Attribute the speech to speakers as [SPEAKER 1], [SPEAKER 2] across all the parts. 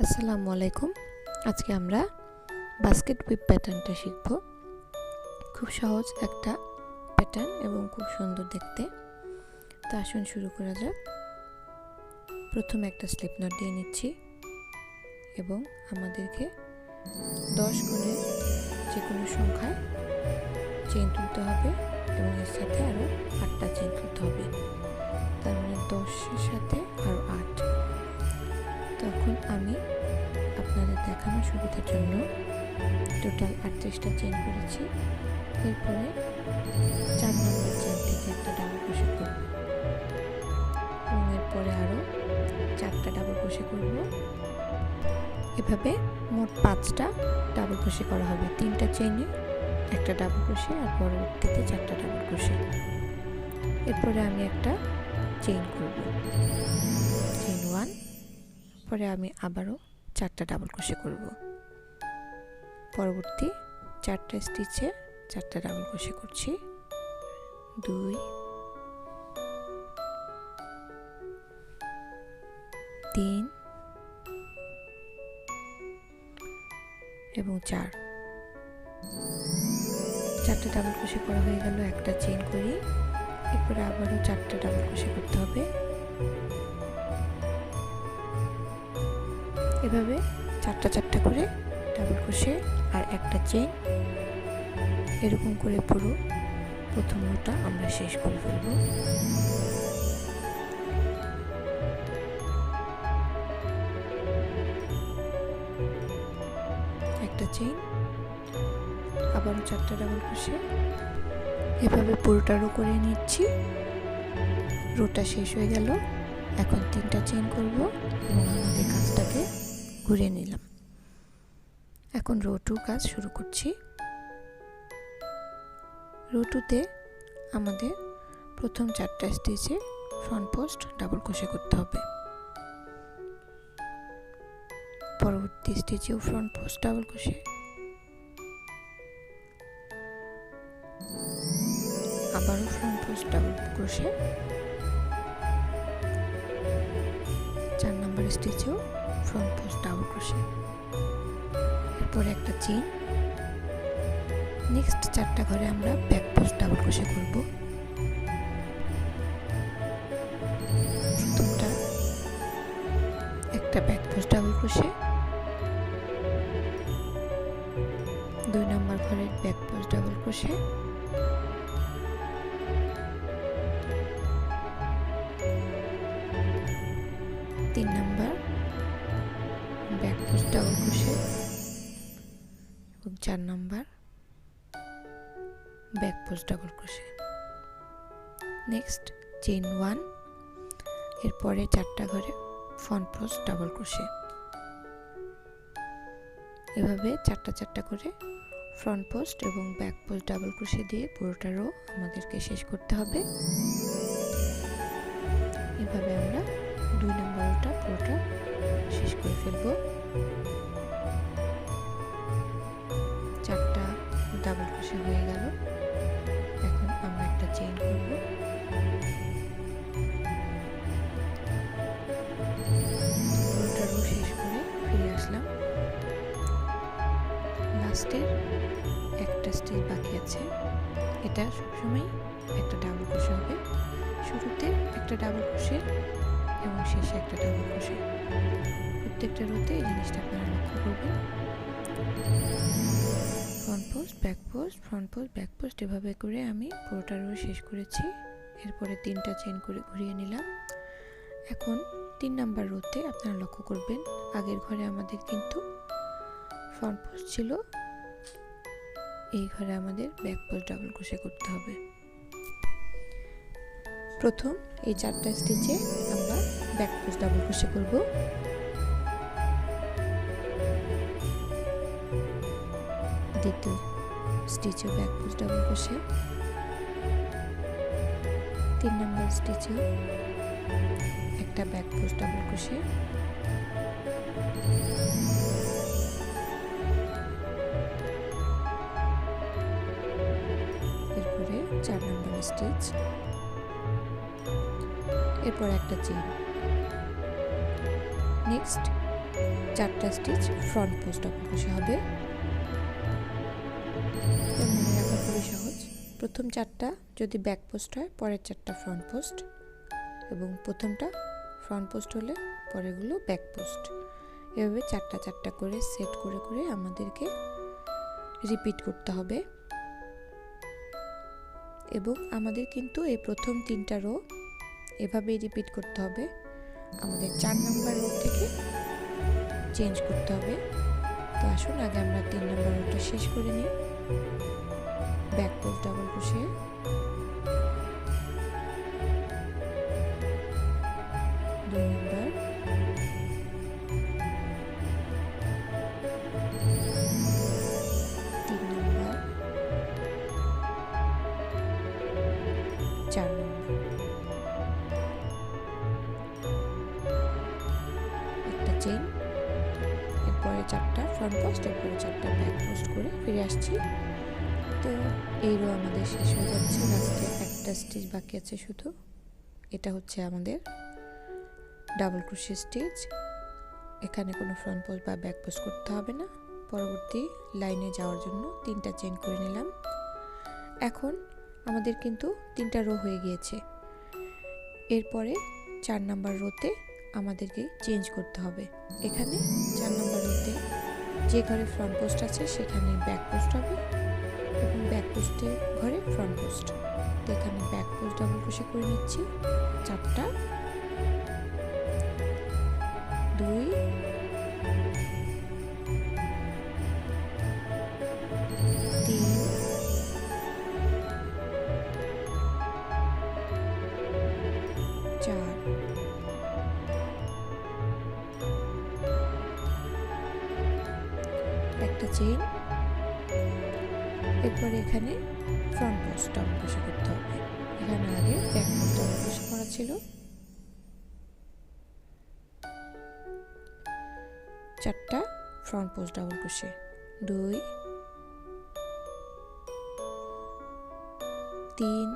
[SPEAKER 1] আসসালামু আলাইকুম। আজকে আমরা বাস্কেট হুইপ প্যাটার্নটা শিখব। খুব সহজ একটা প্যাটার্ন এবং খুব সুন্দর দেখতে। তো আসুন শুরু করা যাক। প্রথমে একটা স্লিপ নট দিয়ে নিচ্ছি এবং আমাদেরকে 10 গুণের যে কোনো সংখ্যায় চেইন তুলতে হবে এবং এর সাথে আরও 8টা চেইন তুলতে হবে। তার মানে 10-এর সাথে আরও 8। তখন আমি আপনাদের দেখানোর সুবিধার জন্য টোটাল 38টা চেইন করেছি। এরপরে 4 নম্বর চেইন থেকে একটা ডাবল ক্রোশে করব এবং এরপরে আরও 4টা ডাবল ক্রোশে করব। এভাবে মোট 5টা ডাবল ক্রোশে করা হবে। 3টা চেইনে একটা ডাবল ক্রোশে আর পরবর্তীতে 4টা ডাবল ক্রোশে। এরপরে আমি একটা চেইন করব, চেইন 1। পরে আমি আবারও 4টা ডাবল ক্রোশে করব। পরবর্তী 4টা স্টিচে 4টা ডাবল ক্রোশে করছি, 2 3 এবং 4। 4টা ডাবল ক্রোশে করা হয়ে গেল। একটা চেইন করি, এরপরে আবারও 4টা ডাবল ক্রোশে করতে হবে। এভাবে 4টা করে ডাবল ক্রোশে আর একটা চেইন, এরকম করে পুরো প্রথম রোটা আমরা শেষ করে ফেলব। একটা চেইন, আবারও 4টা ডাবল ক্রোশে, এভাবে পুরোটা রো করে নিচ্ছি। রোটা শেষ হয়ে গেল। এখন 3টা চেইন করব এবং আমাদের কাজটাকে ঘুরিয়ে নিলাম। এখন রো 2 কাজ শুরু করছি। রো 2তে আমাদের প্রথম 4টা স্টিচে ফ্রন্ট পোস্ট ডাবল ক্রোশে করতে হবে। পরবর্তী স্টিচেও ফ্রন্ট পোস্ট ডাবল ক্রোশে, আবারও ফ্রন্ট পোস্ট ডাবল ক্রোশে, 4 নম্বর স্টিচেও ফ্রন্ট পোস্ট ডাবল ক্রোশে, এরপরে একটা চেইন। নেক্সট 4টা ঘরে আমরা ব্যাক পোস্ট ডাবল ক্রোশে করব। প্রথমটা একটা ব্যাক পোস্ট ডাবল ক্রোশে, 2 নম্বর ঘরের ব্যাক পোস্ট ডাবল ক্রোশে, 3 নম্বর ব্যাক পোস্ট ডাবল ক্রোশে এবং 4 নম্বর back post double crochet. Next chain 1, এরপরে 4টা ঘরে ফ্রন্ট পোস্ট ডাবল ক্রোশে। এভাবে 4টা করে ফ্রন্ট পোস্ট এবং ব্যাক পোস্ট ডাবল ক্রোশে দিয়ে পুরোটা রো আমাদেরকে শেষ করতে হবে। এভাবে আমরা 2 নম্বর রোটা পুরোটা শেষ করে ফেলব। 4টা ডাবল ক্রোশে হয়ে গেল। এখন আমরা একটা চেইন করব, পুরোটা রো শেষ করে ফিরে আসলাম। লাস্টের একটা স্টিচ বাকি আছে, এটা সবসময় একটা ডাবল ক্রোশে হবে। শুরুতে একটা ডাবল ক্রোশে এবং শেষে একটা ডাবল ক্রোশে। প্রত্যেকটা রোতে এই জিনিসটা আপনারা লক্ষ্য করবেন। Front post back post, front post back post, এভাবে করে আমি পুরোটা রো শেষ করেছি। এরপরে 3টা চেইন করে ঘুরিয়ে নিলাম। এখন 3 নাম্বার রোতে আপনারা লক্ষ্য করবেন, আগের ঘরে আমাদের কিন্তু ফ্রন্ট পোস্ট ছিল, এই ঘরে আমাদের ব্যাক পোস্ট ডাবল ক্রোশে করতে হবে। প্রথম এই 4টা স্টিচে আমরা ব্যাক পোস্ট ডাবল ক্রোশে করব। দ্বিতীয় স্টিচেও ব্যাক পোস্ট ডাবল ক্রোশে, 3 নম্বর স্টিচেও একটা ব্যাক পোস্ট ডাবল ক্রোশে, এরপরে 4 নম্বর স্টিচ, এরপর একটা চেইন। নেক্সট 4টা stitch front post double crochet হবে। মনে রাখা খুবই সহজ। প্রথম 4টা যদি ব্যাক পোস্ট হয়, পরের 4টা ফ্রন্ট পোস্ট, এবং প্রথমটা ফ্রন্ট পোস্ট হলে পরেরগুলো ব্যাক পোস্ট। এভাবে 4টা করে সেট করে করে আমাদেরকে রিপিট করতে হবে। এবং আমাদের কিন্তু এই প্রথম 3টা রো এভাবেই রিপিট করতে হবে। আমাদের 4 নাম্বার রো থেকে চেঞ্জ করতে হবে। তো আসুন আগে আমরা 3 নাম্বার রোটা শেষ করে নিই। Back post double crochet, 2 number, 3 number, 4 number, একটা চেইন, এরপরে 4টা ফ্রন্ট পোস্ট, এরপরে 4টা ব্যাক পোস্ট করে ফিরে আসছি। তো এই রো আমাদের শেষ হয়ে যাচ্ছে। লাস্টে একটা স্টিচ বাকি আছে শুধু, এটা হচ্ছে আমাদের ডাবল ক্রোশে স্টিচ। এখানে কোনো ফ্রন্ট পোস্ট বা ব্যাক পোস্ট করতে হবে না। পরবর্তী লাইনে যাওয়ার জন্য 3টা চেইন করে নিলাম। এখন আমাদের কিন্তু 3টা রো হয়ে গিয়েছে। এরপরে 4 নাম্বার রোতে আমাদেরকে চেঞ্জ করতে হবে। এখানে 4 নাম্বার রোতে যে ঘরে ফ্রন্ট পোস্ট আছে সেখানে ব্যাক পোস্ট হবে, এবং ব্যাক পোস্টের ঘরে ফ্রন্ট পোস্ট। তো এখানে ব্যাক পোস্ট ডাবল ক্রোশে করে নিচ্ছি 4টা, 2, 3, 4, একটা চেইন। এরপরে এখানে ফ্রন্ট পোস্ট ডাবল ক্রোশে করতে হবে। এখানে আগে ব্যাক পোস্ট ডাবল ক্রোশে করা ছিল। 4টা ফ্রন্ট পোস্ট ডাবল ক্রোশে, 2, 3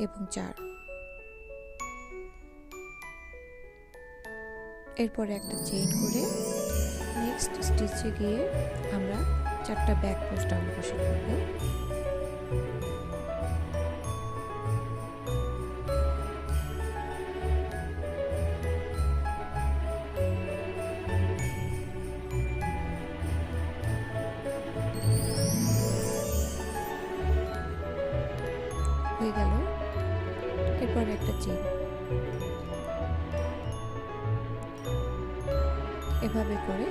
[SPEAKER 1] এবং 4। এরপরে একটা চেইন করে নেক্সট স্টিচে গিয়ে আমরা 4টা ব্যাক পোস্ট ডাবল ক্রোশে করব। হয়ে গেল। এরপর একটা চেইন, এভাবে করে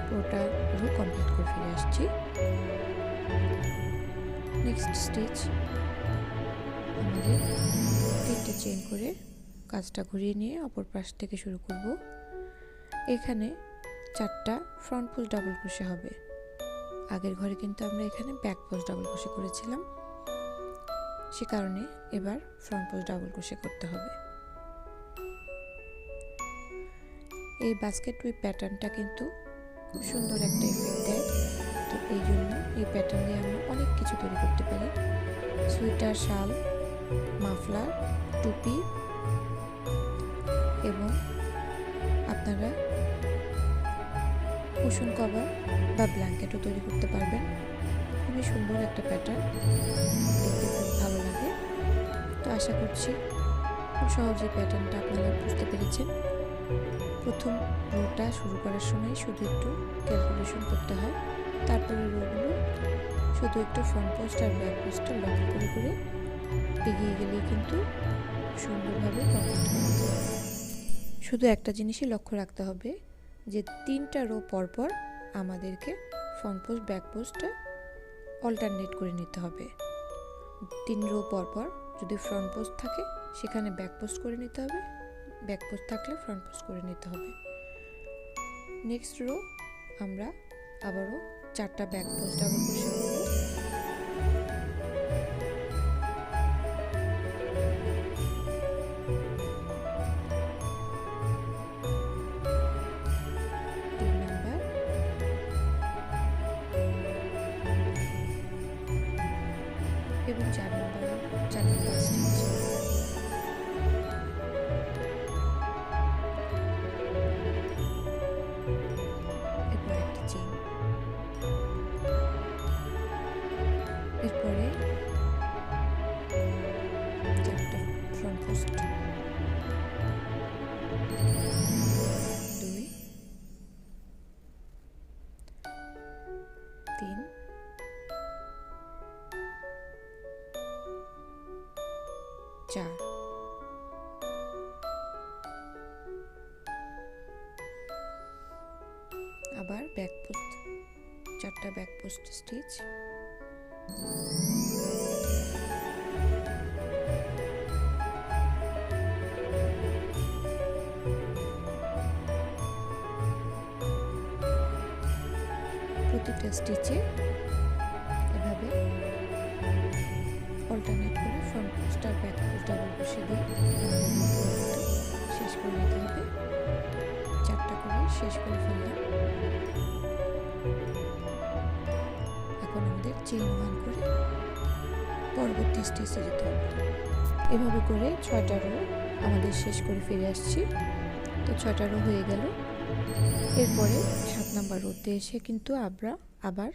[SPEAKER 1] পুরোটা রো কমপ্লিট করে ফিরে আসছি। নেক্সট স্টিচ আমাদের 3টে চেইন করে কাজটা ঘুরিয়ে নিয়ে অপর পাশ থেকে শুরু করব। এখানে 4টা ফ্রন্ট পোস্ট ডাবল ক্রোশে হবে। আগের ঘরে কিন্তু আমরা এখানে ব্যাক পোস্ট ডাবল ক্রোশে করেছিলাম, সে কারণে এবার ফ্রন্ট পোস্ট ডাবল ক্রোশে করতে হবে। এই বাস্কেট উইপ প্যাটার্নটা কিন্তু খুব সুন্দর একটা এফেক্ট দেয়। তো এই জন্য এই প্যাটার্ন দিয়ে আমরা অনেক কিছু তৈরি করতে পারি। সোয়েটার, শাল, মাফলার, টুপি, এবং আপনারা কুশন কভার বা ব্ল্যাঙ্কেটও তৈরি করতে পারবেন। খুবই সুন্দর একটা প্যাটার্ন, দেখতে খুব ভালো লাগে। তো আশা করছি খুব সহজে প্যাটার্নটা আপনারা বুঝতে পেরেছেন। প্রথম রোটা শুরু করার সময় শুধু একটু ক্যালকুলেশন করতে হয়, তারপরে রোগুলো শুধু একটু ফ্রন্ট পোস্ট আর ব্যাক পোস্টটা লক্ষ্য করে করে এগিয়ে গেলেই কিন্তু সুন্দরভাবে কমপ্লিট করা যায়। শুধু একটা জিনিসই লক্ষ্য রাখতে হবে যে 3টা রো পরপর আমাদেরকে ফ্রন্ট পোস্ট ব্যাক পোস্টটা অল্টারনেট করে নিতে হবে। 3 রো পরপর যদি ফ্রন্ট পোস্ট থাকে সেখানে ব্যাক পোস্ট করে নিতে হবে, ব্যাক পোস্ট থাকলে ফ্রন্ট পোস্ট করে নিতে হবে। নেক্সট রো আমরা আবারও 4টা ব্যাক পোস্ট ডাবল ক্রোশে করব। এবং 4 নম্বর স্টিচ। 4, আবার ব্যাক পোস্ট 4টা ব্যাক পোস্ট স্টিচ, প্রতিটা স্টিচে এভাবে অল্টারনেট করে ফ্রন্ট পোস্ট আর ব্যাক পোস্ট ডাবল ক্রোশে দিয়ে শেষ করে নিতে হবে। 4টা করে শেষ করে ফেললাম। এখন আমাদের চেইন 1 করে পরবর্তী স্টিচে যেতে হবে। এভাবে করে 6টা রো আমাদের শেষ করে ফিরে আসছি। তো 6টা রো হয়ে গেল। এরপরে 7 নাম্বার রোতে এসে কিন্তু আমরা আবার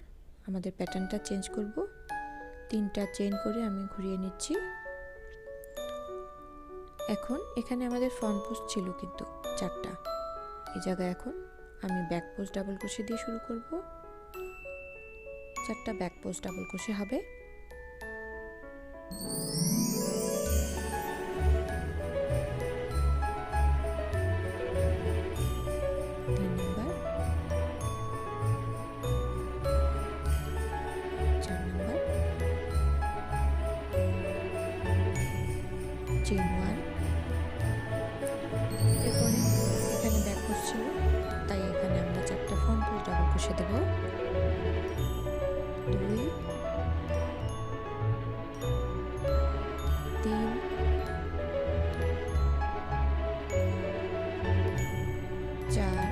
[SPEAKER 1] আমাদের প্যাটার্নটা চেঞ্জ করব। 3টা চেইন করে আমি ঘুরিয়ে নিচ্ছি। এখন এখানে আমাদের ফ্রন্ট পোস্ট ছিল কিন্তু 4টা, এই জায়গায় এখন আমি ব্যাক পোস্ট ডাবল ক্রোশে দিয়ে শুরু করব। 4টা ব্যাক পোস্ট ডাবল ক্রোশে হবে। চেইন 1, এরপরে এখানে ব্যাক পোস্ট ছিল তাই এখানে আমরা 4টা ফ্রন্ট পোস্ট ডাবল ক্রোশে দেব। 2, 3, 4,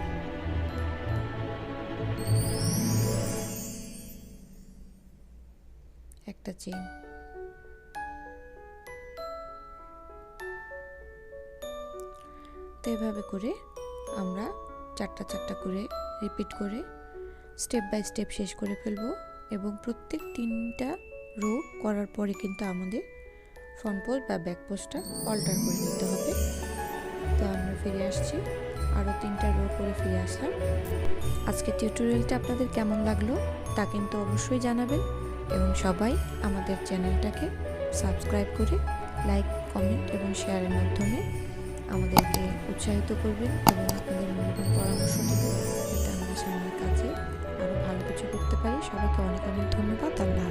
[SPEAKER 1] 1টা চেইন। তো এভাবে করে আমরা 4টা করে রিপিট করে স্টেপ বাই স্টেপ শেষ করে ফেলব এবং প্রত্যেক 3টা রো করার পরে কিন্তু আমাদের ফ্রন্ট পোস্ট বা ব্যাক পোস্টটা অল্টার করে নিতে হবে। তো আমরা ফিরে আসছি, আরও 3টা রো করে ফিরে আসলাম। আজকের টিউটোরিয়ালটা আপনাদের কেমন লাগলো তা কিন্তু অবশ্যই জানাবেন এবং সবাই আমাদের চ্যানেলটাকে সাবস্ক্রাইব করে লাইক, কমেন্ট এবং শেয়ারের মাধ্যমে আমাদেরকে উৎসাহিত করবেন এবং আপনাদের মূল্যবান পরামর্শ দেবেন যাতে আমরা সামনের কাজে আরও ভালো কিছু করতে পারি। সবাইকে অনেক অনেক ধন্যবাদ। আল্লাহ।